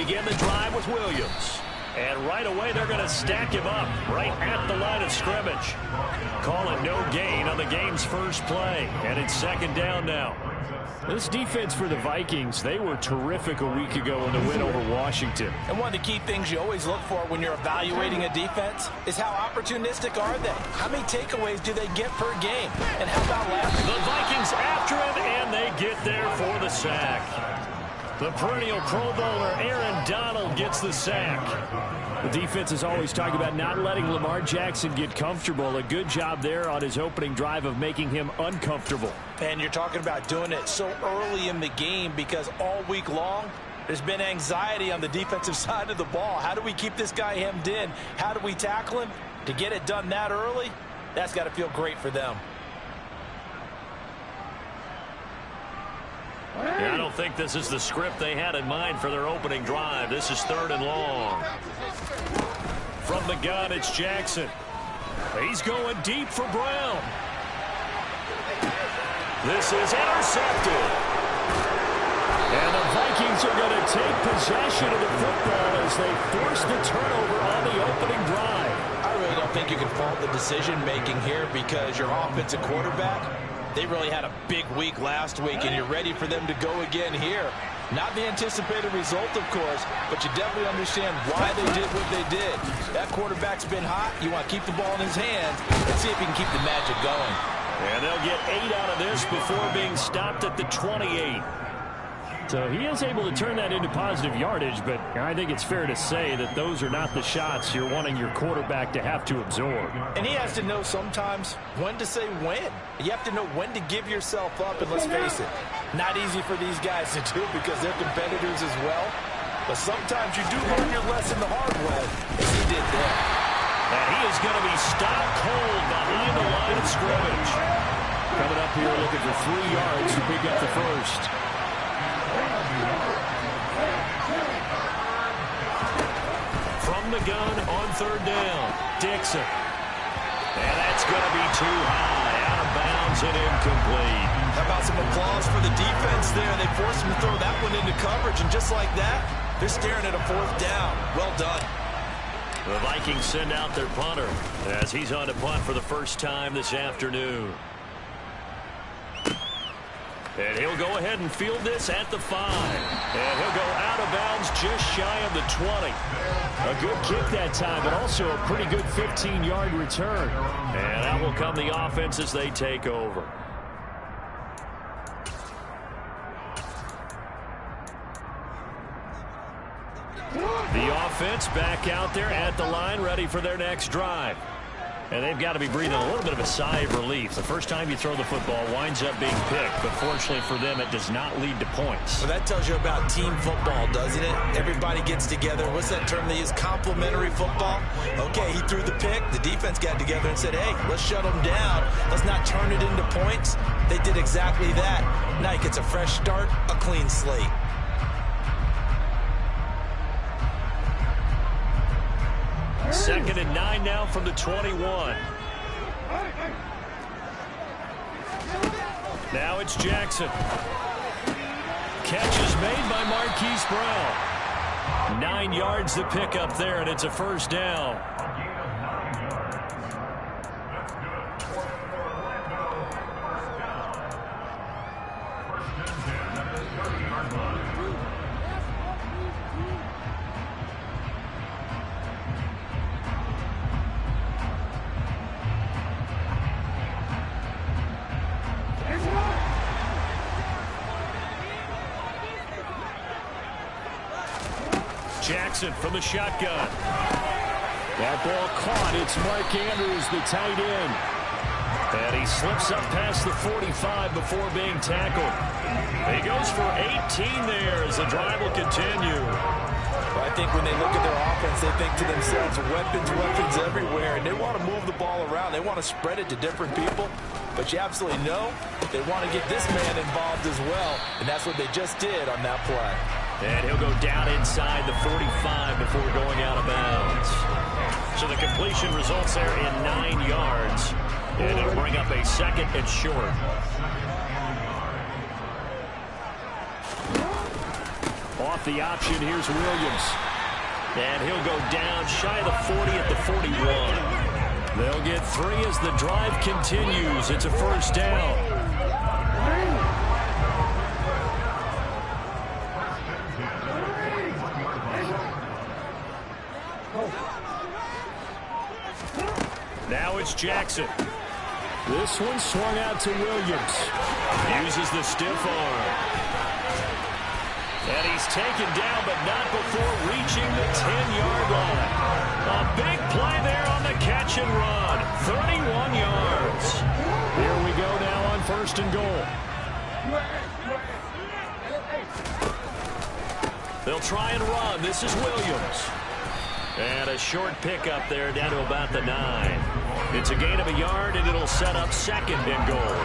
begin the drive with Williams. And right away, they're going to stack him up right at the line of scrimmage. Call it no gain on the game's first play. And it's second down now. This defense for the Vikings, they were terrific a week ago in the win over Washington. And one of the key things you always look for when you're evaluating a defense is how opportunistic are they? How many takeaways do they get per game? And how about last? The Vikings after him, and they get there for the sack. The perennial Pro Bowler Aaron Donald gets the sack. The defense is always talking about not letting Lamar Jackson get comfortable. A good job there on his opening drive of making him uncomfortable. And you're talking about doing it so early in the game because all week long, there's been anxiety on the defensive side of the ball. How do we keep this guy hemmed in? How do we tackle him? To get it done that early, that's got to feel great for them. Yeah, I don't think this is the script they had in mind for their opening drive. This is 3rd and long. From the gun, it's Jackson. He's going deep for Brown. This is intercepted. And the Vikings are going to take possession of the football as they force the turnover on the opening drive. I really don't think you can fault the decision-making here because your offensive quarterback, they really had a big week last week, and you're ready for them to go again here. Not the anticipated result, of course, but you definitely understand why they did what they did. That quarterback's been hot. You want to keep the ball in his hands and see if he can keep the magic going. And they'll get 8 out of this before being stopped at the 28. So he is able to turn that into positive yardage, but I think it's fair to say that those are not the shots you're wanting your quarterback to have to absorb. And he has to know sometimes when to say when. You have to know when to give yourself up, and let's face it, not easy for these guys to do because they're competitors as well. But sometimes you do learn your lesson the hard way, as he did there. And he is going to be stopped cold behind the line of scrimmage. Coming up here looking for 3 yards to pick up the first. From the gun on 3rd down, Dixon. And that's going to be too high, out of bounds and incomplete. How about some applause for the defense there? They forced him to throw that one into coverage, and just like that, they're staring at a 4th down. Well done. The Vikings send out their punter as he's on to punt for the first time this afternoon. And he'll go ahead and field this at the 5. And he'll go out of bounds just shy of the 20. A good kick that time, but also a pretty good 15-yard return. And out will come the offense as they take over. The offense back out there at the line, ready for their next drive. And they've got to be breathing a little bit of a sigh of relief. The first time you throw the football winds up being picked, but fortunately for them, it does not lead to points. Well, that tells you about team football, doesn't it? Everybody gets together. What's that term they use? Complementary football? Okay, he threw the pick. The defense got together and said, hey, let's shut them down. Let's not turn it into points. They did exactly that. Now he gets a fresh start, a clean slate. Second and 9 now from the 21. Now it's Jackson. Catch is made by Marquise Brown. 9 yards to pick up there, and it's a first down. Jackson from the shotgun. That ball caught. It's Mark Andrews, the tight end. And he slips up past the 45 before being tackled. He goes for 18 there as the drive will continue. Well, I think when they look at their offense, they think to themselves, weapons everywhere, and they want to move the ball around. They want to spread it to different people. But you absolutely know they want to get this man involved as well, and that's what they just did on that play. And he'll go down inside the 45 before going out of bounds. So the completion results there in 9 yards. And it'll bring up a second and short. Off the option, here's Williams. And he'll go down shy of the 40 at the 41. They'll get 3 as the drive continues. It's a first down. Now it's Jackson. This one swung out to Williams. Uses the stiff arm. And he's taken down, but not before reaching the 10-yard line. A big play there on the catch and run. 31 yards. Here we go now on 1st and goal. They'll try and run. This is Williams. And a short pickup there down to about the 9. It's a gain of a yard, and it'll set up 2nd and goal.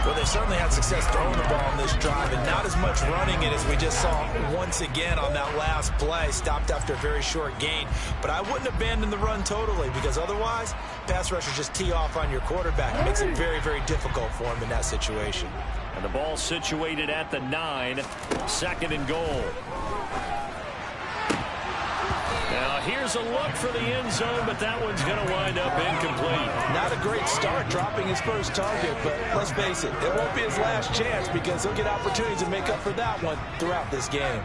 Well, they certainly had success throwing the ball on this drive, and not as much running it as we just saw once again on that last play. Stopped after a very short gain. But I wouldn't abandon the run totally, because otherwise, pass rushers just tee off on your quarterback. It makes it very, very difficult for him in that situation. And the ball situated at the 9, 2nd and goal. Now here's a look for the end zone, but that one's going to wind up incomplete. Not a great start dropping his first target, but let's face it, it won't be his last chance because he'll get opportunities to make up for that one throughout this game.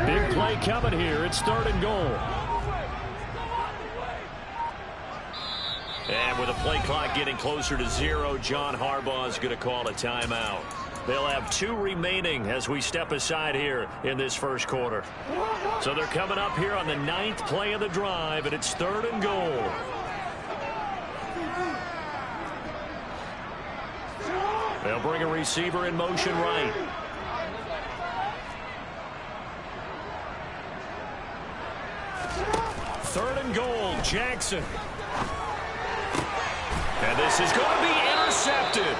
Big play coming here. It's 3rd and goal. And with the play clock getting closer to 0, John Harbaugh is going to call a timeout. They'll have 2 remaining as we step aside here in this first quarter. So they're coming up here on the 9th play of the drive, and it's 3rd and goal. They'll bring a receiver in motion right. Third and goal, Jackson. And this is going to be intercepted.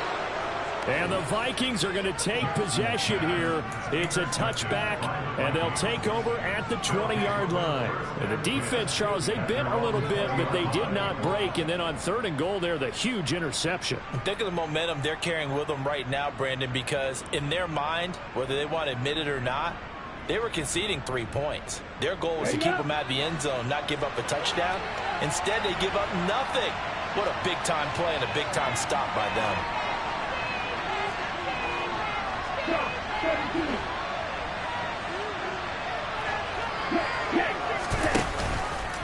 And the Vikings are going to take possession here. It's a touchback, and they'll take over at the 20-yard line. And the defense, Charles, they bent a little bit, but they did not break. And then on 3rd and goal there, the huge interception. Think of the momentum they're carrying with them right now, Brandon, because in their mind, whether they want to admit it or not, they were conceding 3 points. Their goal was to keep them out of the end zone, not give up a touchdown. Instead, they give up nothing. What a big-time play and a big-time stop by them.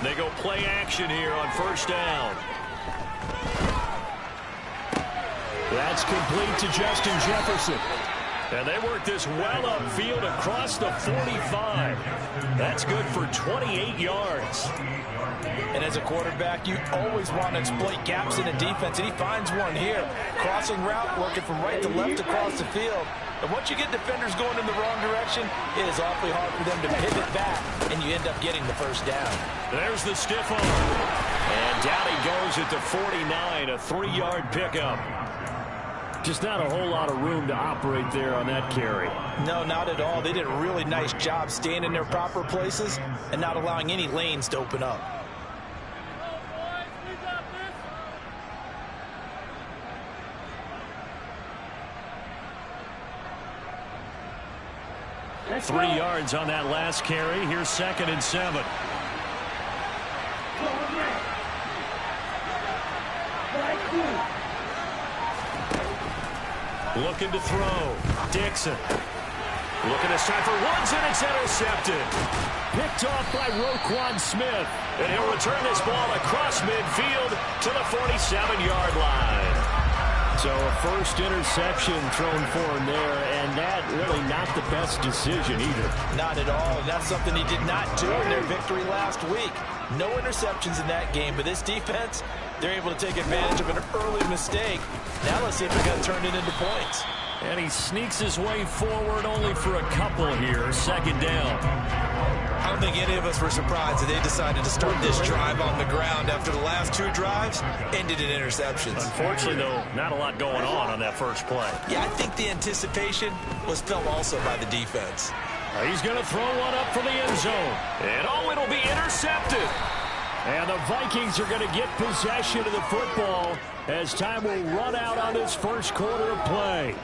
They go play action here on 1st down. That's complete to Justin Jefferson. And they work this well upfield across the 45. That's good for 28 yards. And as a quarterback, you always want to exploit gaps in a defense, and he finds one here. Crossing route, working from right to left across the field. And once you get defenders going in the wrong direction, it is awfully hard for them to pivot back, and you end up getting the first down. There's the stiff arm. And down he goes at the 49, a 3-yard pickup. Just not a whole lot of room to operate there on that carry. No, not at all. They did a really nice job staying in their proper places and not allowing any lanes to open up. Three yards on that last carry. Here's 2nd and 7. Looking to throw. Dixon. Looking to cipher Woods, and it's intercepted. Picked off by Roquan Smith. And he'll return this ball across midfield to the 47-yard line. So a first interception thrown for him there, and that really not the best decision either. Not at all, and that's something he did not do in their victory last week. No interceptions in that game, but this defense, they're able to take advantage of an early mistake. Now let's see if they're going to turn it into points. And he sneaks his way forward only for a couple here. Second down. I don't think any of us were surprised that they decided to start this drive on the ground after the last 2 drives ended in interceptions. Unfortunately, though, not a lot going on that first play. Yeah, I think the anticipation was felt also by the defense. He's going to throw one up for the end zone. And it'll be intercepted. And the Vikings are going to get possession of the football as time will run out on this first quarter of play.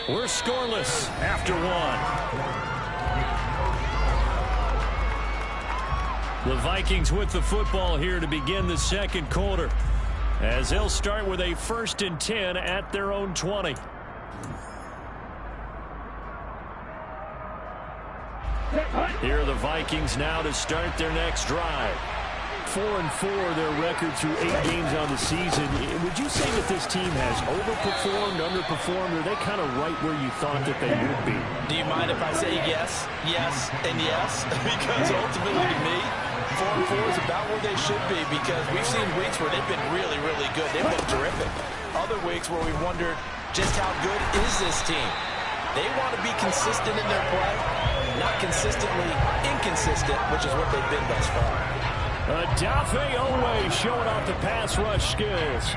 We're scoreless after 1. The Vikings with the football here to begin the second quarter, as they'll start with a 1st and 10 at their own 20. Here are the Vikings now to start their next drive. 4-4 their record through 8 games on the season. Would you say that this team has overperformed, underperformed, or are they kind of right where you thought that they would be? Do you mind if I say yes, yes, and yes? Because ultimately to me, 4-4 is about where they should be, because we've seen weeks where they've been really, really good. They've been terrific. Other weeks where we've wondered just how good is this team. They want to be consistent in their play, not consistently inconsistent, which is what they've been thus far. Odafe Oweh showing off the pass rush skills.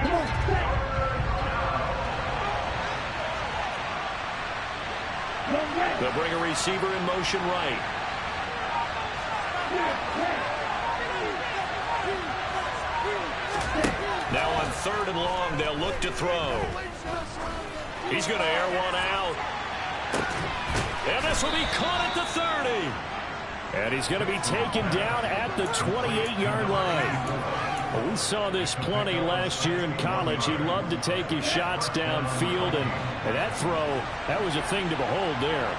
They'll bring a receiver in motion right. Now on 3rd and long, they'll look to throw. He's going to air one out. And this will be caught at the 30. And he's going to be taken down at the 28-yard line. Well, we saw this plenty last year in college. He loved to take his shots downfield, and that throw, that was a thing to behold there.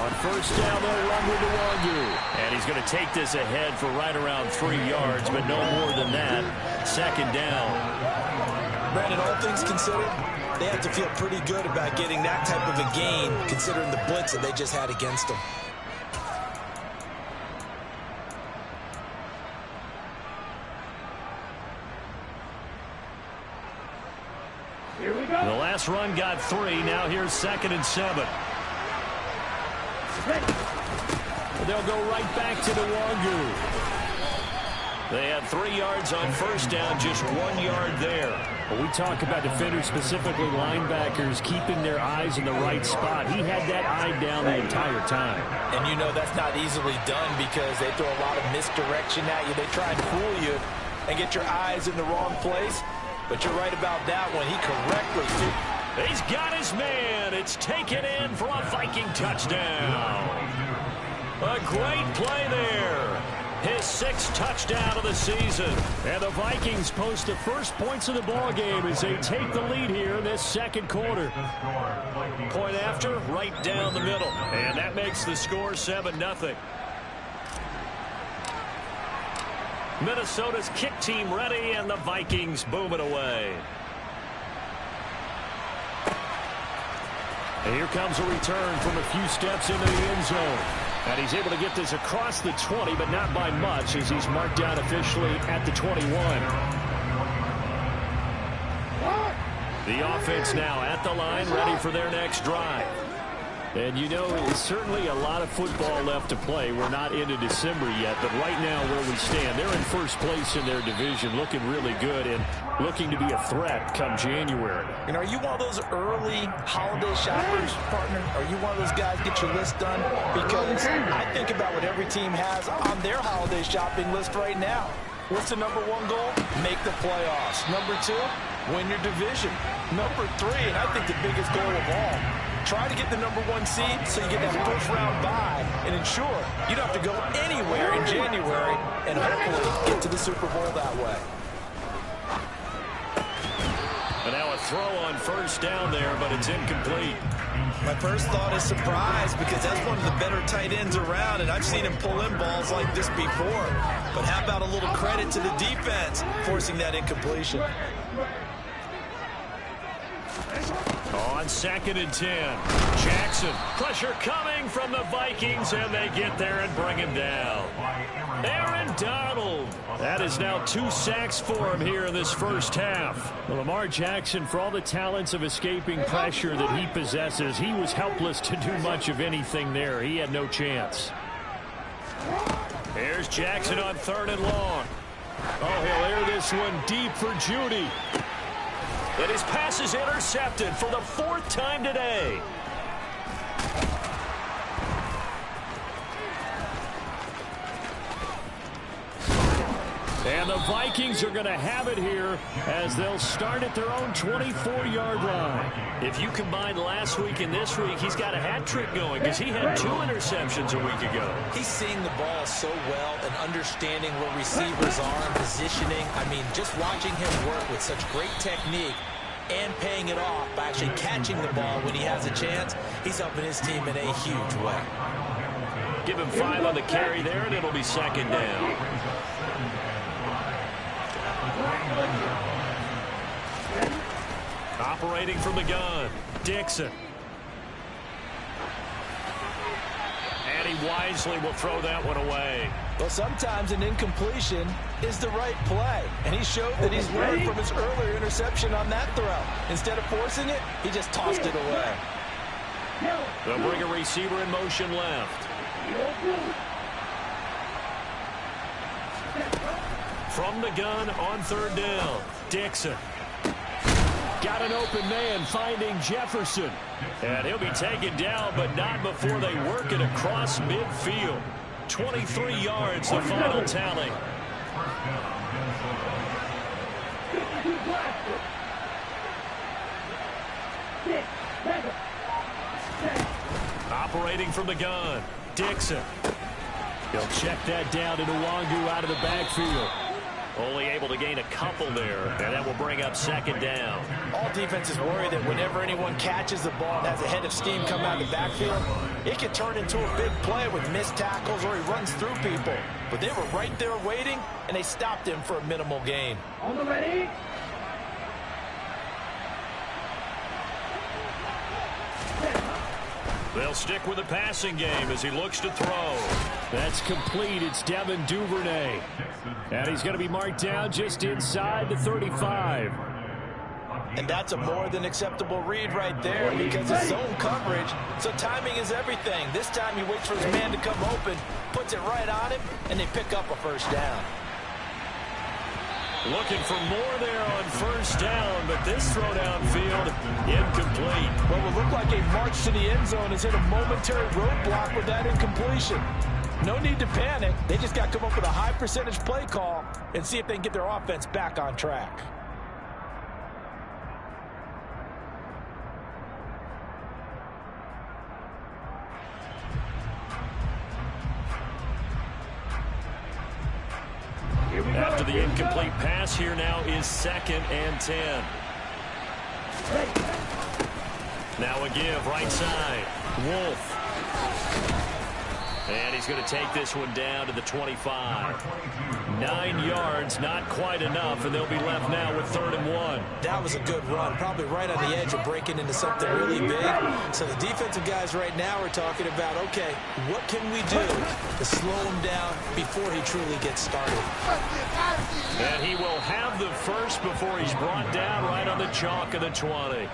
On 1st down, they'll run with Nwangwu. And he's going to take this ahead for right around 3 yards, but no more than that. 2nd down. Brandon, all things considered, they have to feel pretty good about getting that type of a gain, considering the blitz that they just had against them. Here we go. The last run got 3. Now here's 2nd and 7. They'll go right back to Nwangwu. They had 3 yards on 1st down, just 1 yard there. When we talk about defenders, specifically linebackers, keeping their eyes in the right spot, he had that eye down the entire time. And you know that's not easily done because they throw a lot of misdirection at you. They try and fool you and get your eyes in the wrong place. But you're right about that one. He correctly threw. He's got his man. It's taken in for a Viking touchdown. A great play there. His 6th touchdown of the season. And the Vikings post the first points of the ball game as they take the lead here in this second quarter. Point after, right down the middle. And that makes the score 7-0. Minnesota's kick team ready, and the Vikings boom it away. And here comes a return from a few steps into the end zone. And he's able to get this across the 20, but not by much, as he's marked down officially at the 21. The offense now at the line, ready for their next drive. And you know, it's certainly a lot of football left to play. We're not into December yet, but right now where we stand, they're in first place in their division, looking really good and looking to be a threat come January. And are you one of those early holiday shoppers, partner? Are you one of those guys get your list done? Because I think about what every team has on their holiday shopping list right now. What's the number 1 goal? Make the playoffs. Number 2, win your division. Number 3, and I think the biggest goal of all, try to get the number 1 seed so you get that first round bye and ensure you don't have to go anywhere in January and hopefully get to the Super Bowl that way. And now a throw on 1st down there, but it's incomplete. My first thought is surprise because that's one of the better tight ends around, and I've seen him pull in balls like this before. But how about a little credit to the defense forcing that incompletion? On 2nd and 10. Jackson. Pressure coming from the Vikings, and they get there and bring him down. Aaron Donald. That is now 2 sacks for him here in this first half. Well, Lamar Jackson, for all the talents of escaping pressure that he possesses, he was helpless to do much of anything there. He had no chance. Here's Jackson on 3rd and long. Oh, he'll air this one deep for Judy. And his pass is intercepted for the 4th time today. And the Vikings are going to have it here as they'll start at their own 24-yard line. If you combine last week and this week, he's got a hat trick going because he had 2 interceptions a week ago. He's seeing the ball so well and understanding where receivers are and positioning. I mean, just watching him work with such great technique and paying it off by actually catching the ball when he has a chance, he's helping his team in a huge way. Give him 5 on the carry there, and it'll be 2nd down. Operating from the gun, Dixon. And he wisely will throw that one away. Well, sometimes an incompletion is the right play, and he showed that he's learned from his earlier interception on that throw. Instead of forcing it, he just tossed it away. They'll bring a receiver in motion left. From the gun on 3rd down, Dixon. Got an open man finding Jefferson. And he'll be taken down, but not before they work it across midfield. 23 yards, the final tally. Operating from the gun, Dixon. He'll check that down to Nwangu out of the backfield. Only able to gain a couple there, and that will bring up 2nd down. All defenses worry that whenever anyone catches the ball and has a head of steam come out of the backfield, it can turn into a big play with missed tackles or he runs through people. But they were right there waiting, and they stopped him for a minimal gain. On the ready. They'll stick with the passing game as he looks to throw. That's complete. It's Devin Duvernay. And he's going to be marked down just inside the 35. And that's a more than acceptable read right there because it's zone coverage, so timing is everything. This time he waits for his man to come open, puts it right on him, and they pick up a 1st down. Looking for more there on 1st down, but this throw downfield incomplete. What will look like a march to the end zone has hit a momentary roadblock with that incompletion. No need to panic. They just got to come up with a high percentage play call and see if they can get their offense back on track. After the incomplete pass, here now is 2nd and 10. Now a give, right side. Wolf. And he's going to take this one down to the 25. 9 yards, not quite enough, and they'll be left now with 3rd and 1. That was a good run, probably right on the edge of breaking into something really big. So the defensive guys right now are talking about, okay, what can we do to slow him down before he truly gets started? And he will have the first before he's brought down right on the chalk of the 20.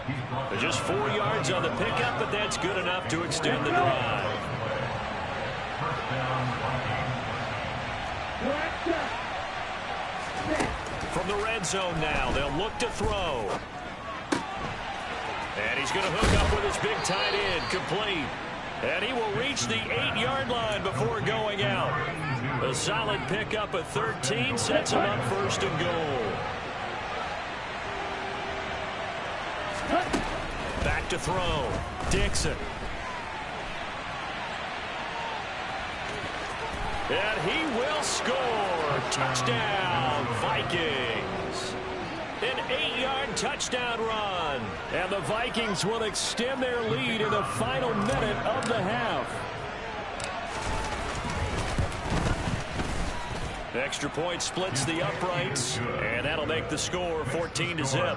Just 4 yards on the pickup, but that's good enough to extend the drive. From the red zone now, they'll look to throw. And he's going to hook up with his big tight end, complete. And he will reach the 8-yard line before going out. A solid pickup of 13 sets him up 1st and goal. Back to throw. Dixon. And he will score. Touchdown, Vikings. An 8-yard touchdown run. And the Vikings will extend their lead in the final minute of the half. Extra point splits the uprights, and that'll make the score 14-0.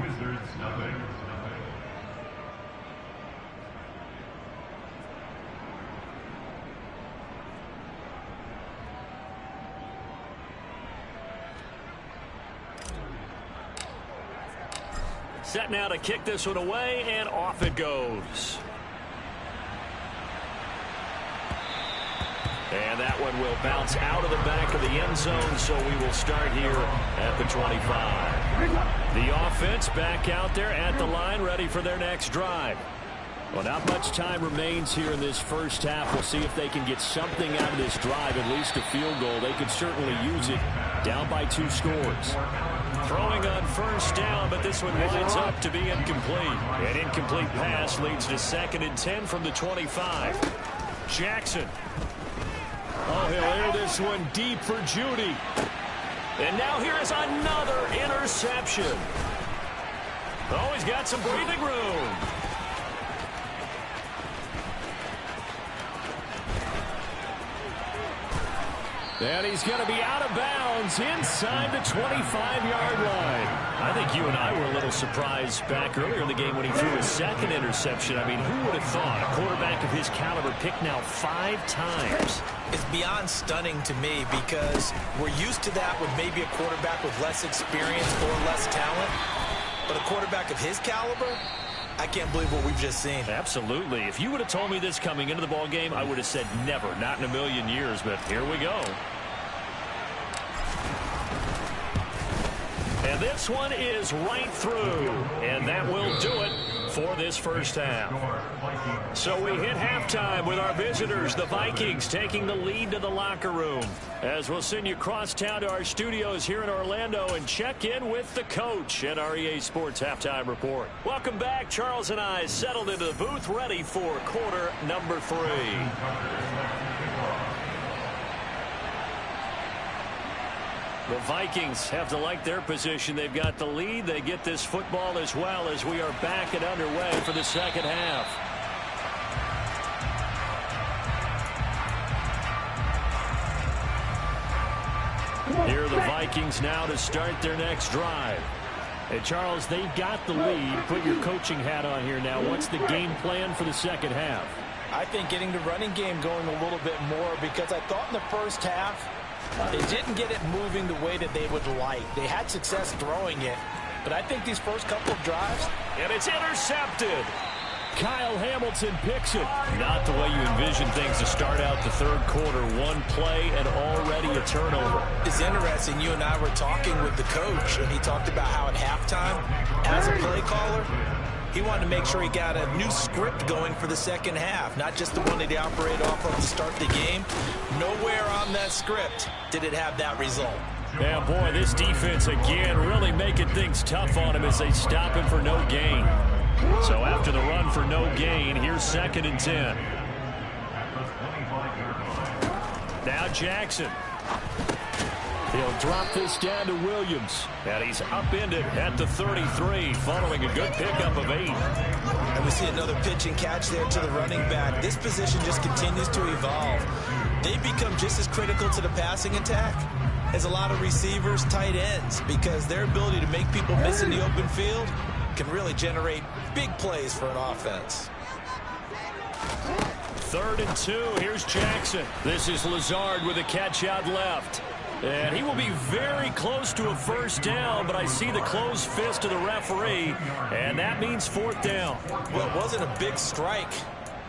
Wizards, nothing. Set now to kick this one away, and off it goes. And that one will bounce out of the back of the end zone, so we will start here at the 25. The offense back out there at the line, ready for their next drive. Well, not much time remains here in this first half. We'll see if they can get something out of this drive, at least a field goal. They could certainly use it, down by 2 scores. Throwing on first down, but this one winds up to be incomplete. An incomplete pass leads to 2nd and 10 from the 25. Jackson. Oh, he'll air this one deep for Judy. And now here is another interception. Oh, he's got some breathing room. And he's going to be out of bounds inside the 25-yard line. I think you and I were a little surprised back earlier in the game when he threw his 2nd interception. I mean, who would have thought a quarterback of his caliber picked now 5 times? It's beyond stunning to me because we're used to that with maybe a quarterback with less experience or less talent. But a quarterback of his caliber, I can't believe what we've just seen. Absolutely. If you would have told me this coming into the ball game, I would have said never, not in a million years. But here we go. And this one is right through. And that will do it for this first half. So we hit halftime with our visitors, the Vikings, taking the lead to the locker room. As we'll send you across town to our studios here in Orlando and check in with the coach at our EA Sports Halftime Report. Welcome back. Charles and I settled into the booth, ready for quarter number 3. The Vikings have to like their position. They've got the lead. They get this football as well as we are back and underway for the second half. Here are the Vikings now to start their next drive. Hey, Charles, they've got the lead. Put your coaching hat on here now. What's the game plan for the second half? I think getting the running game going a little bit more because I thought in the first half they didn't get it moving the way that they would like. They had success throwing it, but I think these first couple of drives... And it's intercepted. Kyle Hamilton picks it. Not the way you envision things to start out the third quarter. One play and already a turnover. It's interesting. You and I were talking with the coach, and he talked about how at halftime, as a play caller, he wanted to make sure he got a new script going for the second half, not just the one that he operated off of to start the game. Nowhere on that script did it have that result. Yeah, boy, this defense again really making things tough on him as they stop him for no gain. So after the run for no gain, here's 2nd and 10. Now Jackson. He'll drop this down to Williams. And he's upended at the 33 following a good pickup of 8. And we see another pitch and catch there to the running back. This position just continues to evolve. They become just as critical to the passing attack as a lot of receivers, tight ends, because their ability to make people miss in the open field can really generate big plays for an offense. 3rd and 2. Here's Jackson. This is Lazard with a catch out left. And he will be very close to a first down, but I see the closed fist of the referee, and that means 4th down. Well, it wasn't a big strike,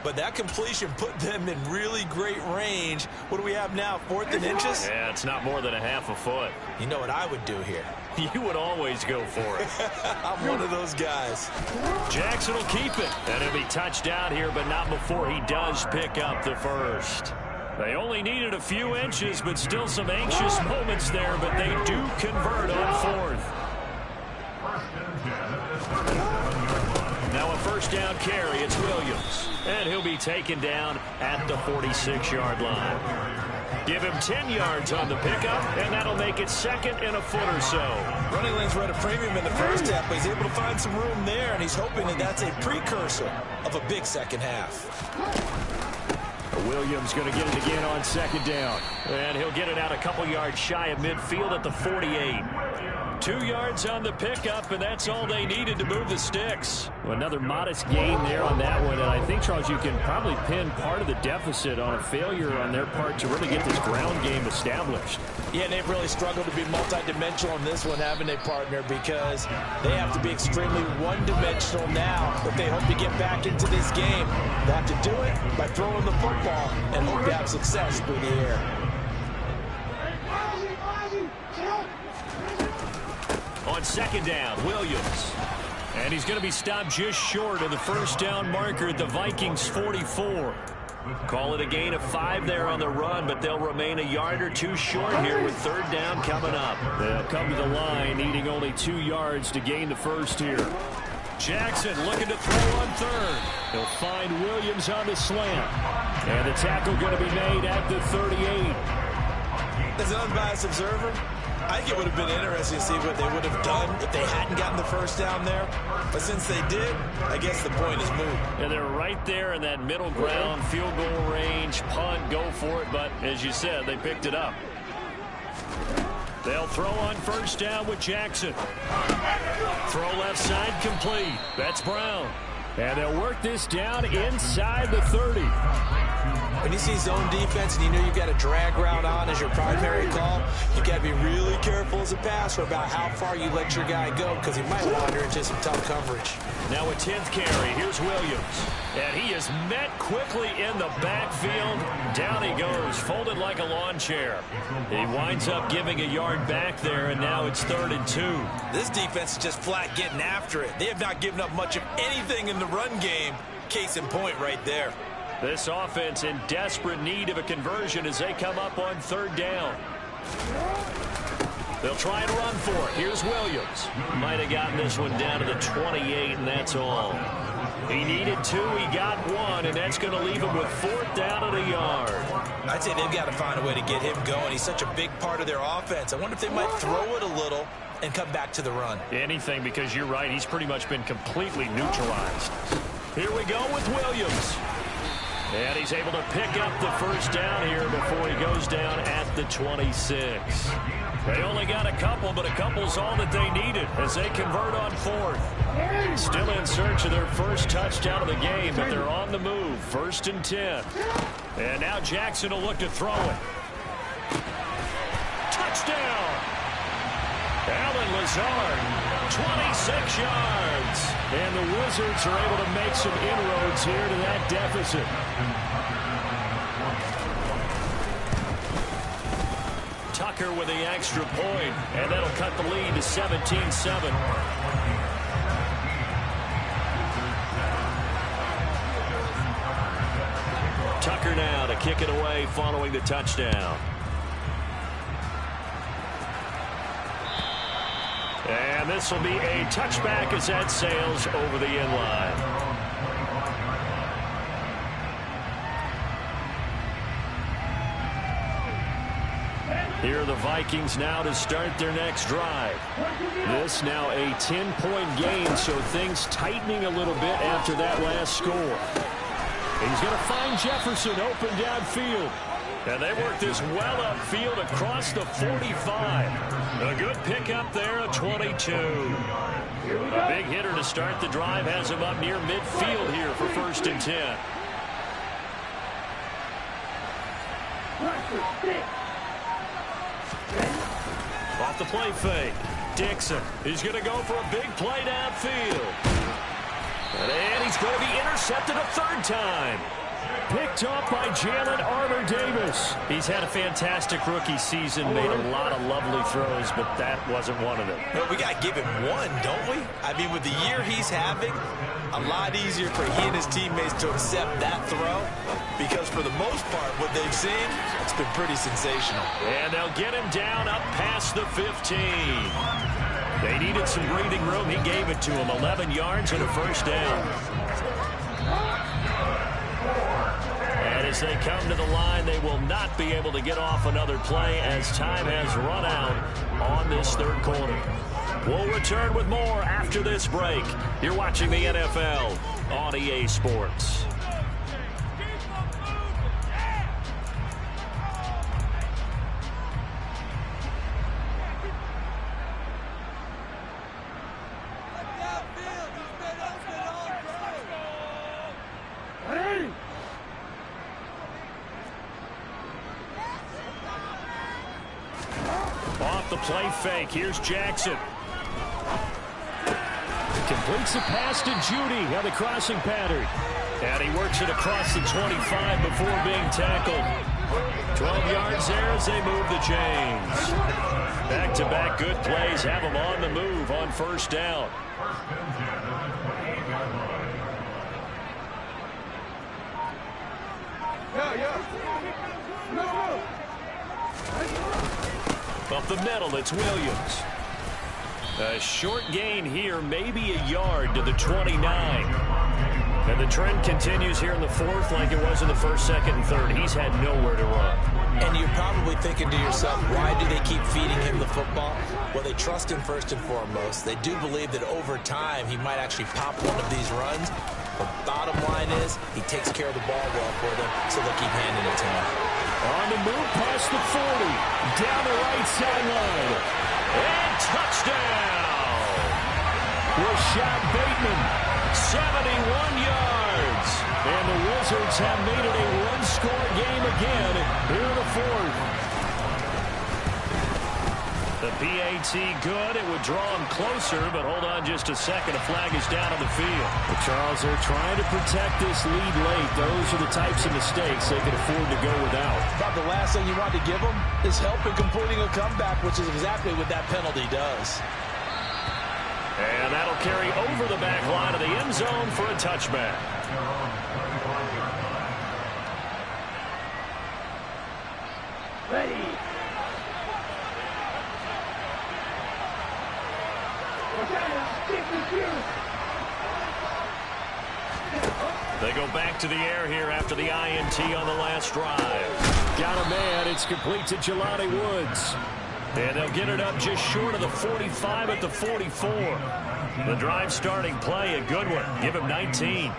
but that completion put them in really great range. What do we have now, 4th and inches? Yeah, it's not more than a half a foot. You know what I would do here? You would always go for it. I'm one of those guys. Jackson will keep it, and he'll be touched down here, but not before he does pick up the first. They only needed a few inches, but still some anxious moments there, but they do convert on 4th. Now a first down carry, it's Williams. And he'll be taken down at the 46-yard line. Give him 10 yards on the pickup, and that'll make it 2nd and a foot or so. Running lanes were at a premium in the first half, but he's able to find some room there, and he's hoping that that's a precursor of a big second half. Williams going to get it again on second down. And he'll get it out a couple yards shy of midfield at the 48. 2 yards on the pickup, and that's all they needed to move the sticks. Well, another modest gain there on that one, and I think, Charles, you can probably pin part of the deficit on a failure on their part to really get this ground game established. Yeah, they've really struggled to be multidimensional in this one, haven't they, partner? Because they have to be extremely one-dimensional now if they hope to get back into this game. They have to do it by throwing the football and hope to have success through the air. On second down, Williams. And he's going to be stopped just short of the first down marker at the Vikings 44. Call it a gain of 5 there on the run, but they'll remain a yard or 2 short here with third down coming up. They'll come to the line, needing only 2 yards to gain the first here. Jackson looking to throw on third. He'll find Williams on the slant. And the tackle going to be made at the 38. As an unbiased observer, I think it would have been interesting to see what they would have done if they hadn't gotten the first down there. But since they did, I guess the point is moot. And they're right there in that middle ground, field goal range, punt, go for it. But as you said, they picked it up. They'll throw on first down with Jackson. Throw left side complete. That's Brown. And they'll work this down inside the 30. When you see zone defense and you know you've got a drag route on as your primary call, you've got to be really careful as a passer about how far you let your guy go because he might wander into some tough coverage. Now a 10th carry. Here's Williams. And he is met quickly in the backfield. Down he goes, folded like a lawn chair. He winds up giving a yard back there, and now it's 3rd and 2. This defense is just flat getting after it. They have not given up much of anything in the run game. Case in point right there. This offense in desperate need of a conversion as they come up on third down. They'll try and run for it. Here's Williams. Might have gotten this one down to the 28, and that's all. He needed 2, he got 1, and that's going to leave him with 4th down at a yard. I'd say they've got to find a way to get him going. He's such a big part of their offense. I wonder if they might throw it a little and come back to the run. Anything, because you're right, he's pretty much been completely neutralized. Here we go with Williams. And he's able to pick up the first down here before he goes down at the 26. They only got a couple, but a couple's all that they needed as they convert on 4th. Still in search of their first touchdown of the game, but they're on the move. 1st and 10. And now Jackson will look to throw it. Touchdown! Allen Lazard, 26 yards. And the Wizards are able to make some inroads here to that deficit. Tucker with the extra point, and that'll cut the lead to 17-7. Tucker now to kick it away following the touchdown. And this will be a touchback as that sails over the end line. Here are the Vikings now to start their next drive. This now a 10-point game, so things tightening a little bit after that last score. He's going to find Jefferson open downfield. And they work this well upfield across the 45. A good pickup there at 22. A big hitter to start the drive has him up near midfield here for 1st and 10. Off the play fake. Dixon. He's going to go for a big play downfield. And he's going to be intercepted a 3rd time. Picked up by Jalen Armour-Davis. He's had a fantastic rookie season, made a lot of lovely throws, but that wasn't one of them. Well, we got to give him one, don't we? I mean, with the year he's having, a lot easier for he and his teammates to accept that throw because for the most part, what they've seen, it's been pretty sensational. And they'll get him down up past the 15. They needed some breathing room. He gave it to him. 11 yards and a 1st down. And as they come to the line, they will not be able to get off another play as time has run out on this 3rd quarter. We'll return with more after this break. You're watching the NFL on EA Sports. play fake. Here's Jackson. Completes the pass to Judy on the crossing pattern. And he works it across the 25 before being tackled. 12 yards there as they move the chains. Back-to-back good plays have them on the move on first down. Up the middle, it's Williams. A short gain here, maybe a yard to the 29. And the trend continues here in the fourth like it was in the first, second, and third. He's had nowhere to run. And you're probably thinking to yourself, why do they keep feeding him the football? Well, they trust him first and foremost. They do believe that over time he might actually pop one of these runs. But bottom line is he takes care of the ball well for them, so they'll keep handing it to him. On the move past the 40. Down the right sideline. And touchdown! Rashad Bateman, 71 yards. And the Wizards have made it a one-score game again here in the fourth. The PAT good. It would draw him closer, but hold on just a second. A flag is down on the field. But Charles, they're trying to protect this lead late. Those are the types of mistakes they can afford to go without. About the last thing you want to give them is help in completing a comeback, which is exactly what that penalty does. And that'll carry over the back line of the end zone for a touchback. Ready. They go back to the air here after the INT on the last drive. Got a man. It's complete to Jelani Woods. And they'll get it up just short of the 45 at the 44. The drive starting play, a good one. Give him 19.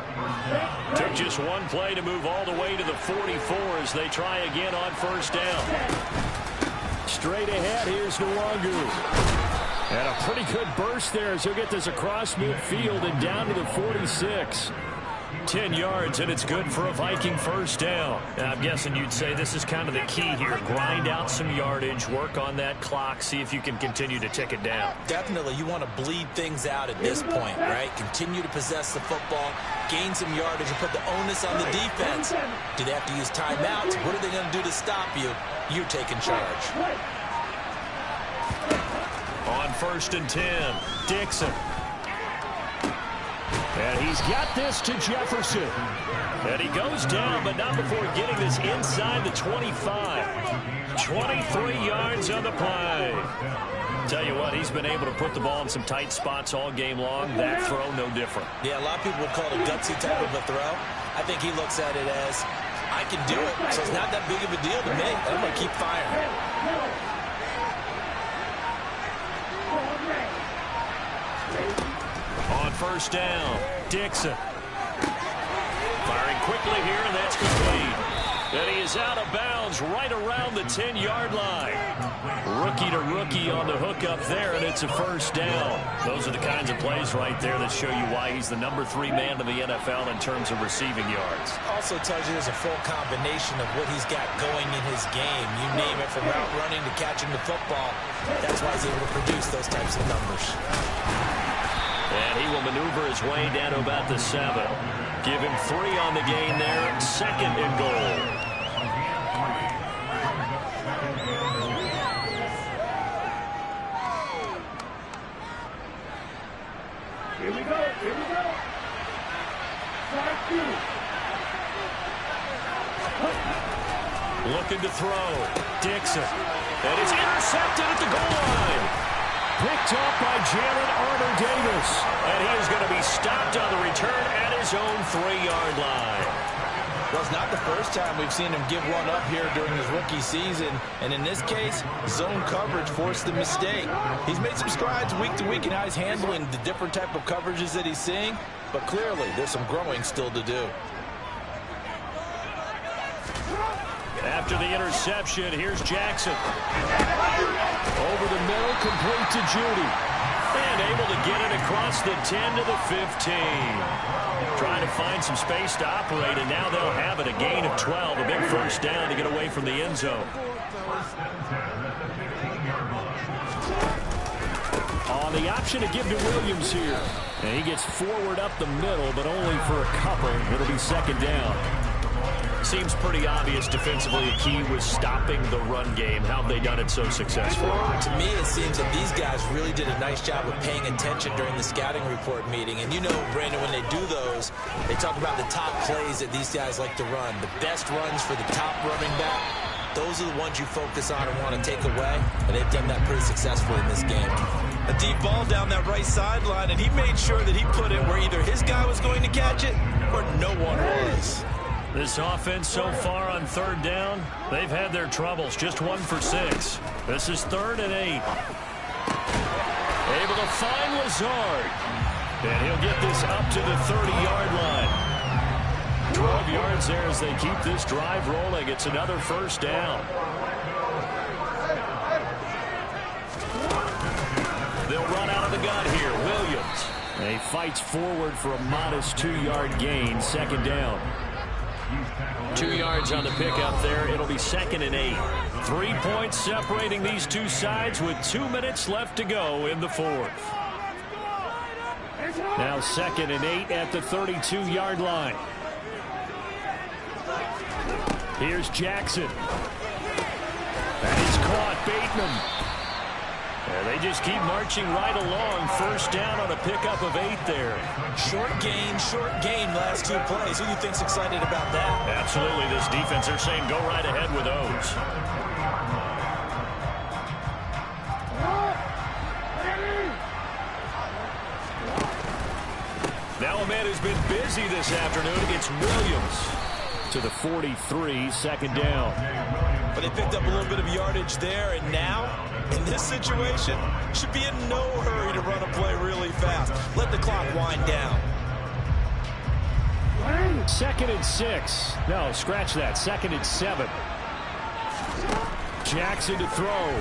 Took just one play to move all the way to the 44 as they try again on first down. Straight ahead, here's Nwangu. And a pretty good burst there as he'll get this across midfield and down to the 46. 10 yards, and it's good for a Viking first down. And I'm guessing you'd say this is kind of the key here. Grind out some yardage, work on that clock, see if you can continue to tick it down. Definitely, you want to bleed things out at this point, right? Continue to possess the football, gain some yardage, and put the onus on the defense. Do they have to use timeouts? What are they going to do to stop you? You're taking charge. On first and 10, Dixon. And he's got this to Jefferson. And he goes down, but not before getting this inside the 25. 23 yards on the play. Tell you what, he's been able to put the ball in some tight spots all game long. That throw, no different. Yeah, a lot of people would call it a gutsy type of a throw. I think he looks at it as, I can do it, so it's not that big of a deal to me. I'm going to keep firing. On first down, Dixon. Firing quickly here, and that's complete. And he is out of bounds right around the 10-yard line. Rookie to rookie on the hook up there, and it's a first down. Those are the kinds of plays right there that show you why he's the number 3 man in the NFL in terms of receiving yards. Also tells you there's a full combination of what he's got going in his game. You name it, from route running to catching the football. That's why he's able to produce those types of numbers. And he will maneuver his way down to about the 7. Give him 3 on the gain there. Second and goal. Here we go. Here we go. Looking to throw. Dixon. And it's intercepted at the goal line. Picked up by Jalen Armour-Davis. And he is going to be stopped on the return at his own 3-yard line. Well, it's not the first time we've seen him give one up here during his rookie season. And in this case, zone coverage forced the mistake. He's made some strides week to week in how he's handling the different type of coverages that he's seeing. But clearly, there's some growing still to do. After the interception, here's Jackson. Over the middle, complete to Judy. And able to get it across the 10 to the 15. Trying to find some space to operate, and now they'll have it. A gain of 12, a big first down to get away from the end zone. on the option to give to Williams here. And he gets forward up the middle, but only for a couple. It'll be second down. Seems pretty obvious defensively a key was stopping the run game. How have they done it so successfully? To me, it seems that these guys really did a nice job of paying attention during the scouting report meeting. And you know, Brandon, when they do those, they talk about the top plays that these guys like to run. The best runs for the top running back, those are the ones you focus on and want to take away. And they've done that pretty successfully in this game. A deep ball down that right sideline, and he made sure that he put it where either his guy was going to catch it or no one was. This offense so far on third down, they've had their troubles. Just 1 for 6. This is 3rd and 8. Able to find Lazard. And he'll get this up to the 30-yard line. 12 yards there as they keep this drive rolling. It's another first down. They'll run out of the gun here. Williams. And he fights forward for a modest 2-yard gain. Second down. 2 yards on the pickup there. It'll be 2nd and 8. 3 points separating these two sides with 2 minutes left to go in the 4th. Now 2nd and 8 at the 32-yard line. Here's Jackson. And he's caught. Bateman. And they just keep marching right along. First down on a pickup of 8 there. Short gain last 2 plays. Who do you think's excited about that? Absolutely. This defense, they're saying go right ahead with those. Now a man who's been busy this afternoon. It's Williams to the 43, second down. But they picked up a little bit of yardage there, and now, in this situation, should be in no hurry to run a play really fast. Let the clock wind down. 2nd and 6. No, scratch that. 2nd and 7. Jackson to throw.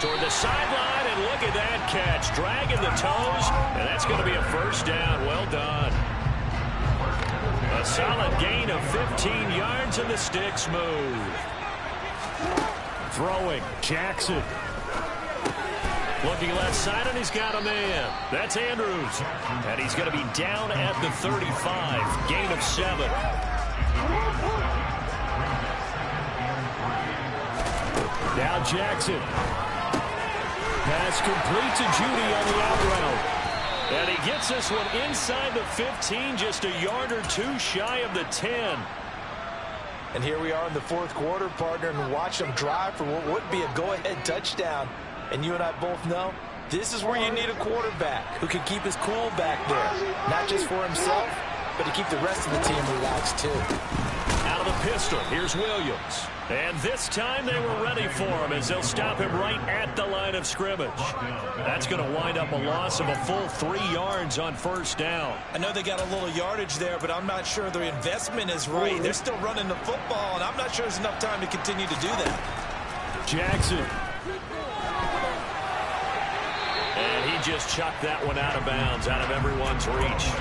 Toward the sideline, and look at that catch. Dragging the toes, and that's going to be a first down. Well done. A solid gain of 15 yards, and the sticks move. Throwing. Jackson. Looking left side, and he's got a man. That's Andrews. And he's going to be down at the 35. Gain of 7. Now Jackson. Pass complete to Judy on the out route. And he gets this one inside the 15, just a yard or 2 shy of the 10. And here we are in the 4th quarter, partner, and watch them drive for what would be a go-ahead touchdown. And you and I both know this is where you need a quarterback who can keep his cool back there. Not just for himself, but to keep the rest of the team relaxed too. Out of the pistol, here's Williams. And this time they were ready for him as they'll stop him right at the line of scrimmage. That's going to wind up a loss of a full 3 yards on first down. I know they got a little yardage there, but I'm not sure their investment is right. They're still running the football, and I'm not sure there's enough time to continue to do that. Jackson. And he just chucked that one out of bounds, out of everyone's reach.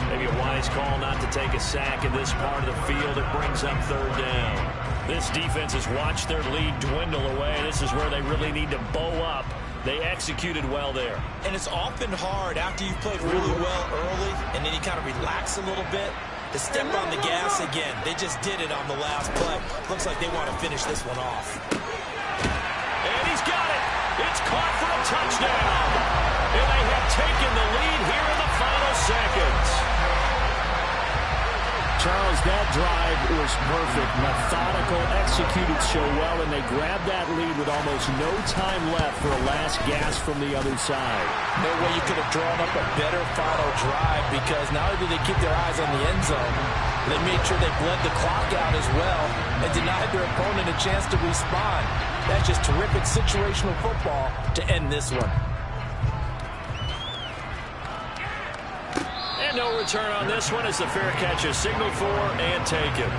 Maybe a wise call not to take a sack in this part of the field. It brings up third down. This defense has watched their lead dwindle away. This is where they really need to bow up. They executed well there. And it's often hard after you've played really well early and then you kind of relax a little bit to step on the gas again. They just did it on the last play. Looks like they want to finish this one off. And he's got it. It's caught for a touchdown. And they have taken the lead here in the final seconds. Charles, that drive was perfect. Methodical, executed so well, and they grabbed that lead with almost no time left for a last gasp from the other side. No way you could have drawn up a better final drive, because not only did they keep their eyes on the end zone, they made sure they bled the clock out as well and denied their opponent a chance to respond. That's just terrific situational football to end this one. And no return on this one as the fair catch is signaled for and taken.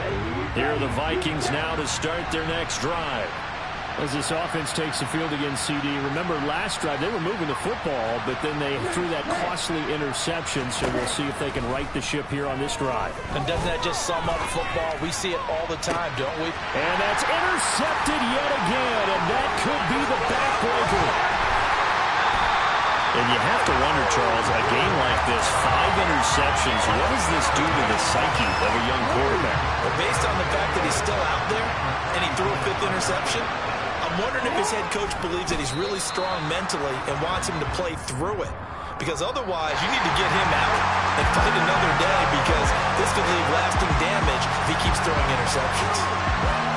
Ready? Here are the Vikings now to start their next drive. As this offense takes the field against CD, remember last drive they were moving the football, but then they threw that costly interception, so we'll see if they can right the ship here on this drive. And doesn't that just sum up football? We see it all the time, don't we? And that's intercepted yet again, and that could be the backbreaker. And you have to wonder, Charles, a game like this, 5 interceptions, what does this do to the psyche of a young quarterback? Well, based on the fact that he's still out there and he threw a 5th interception, I'm wondering if his head coach believes that he's really strong mentally and wants him to play through it. Because otherwise, you need to get him out and fight another day, because this could leave lasting damage if he keeps throwing interceptions.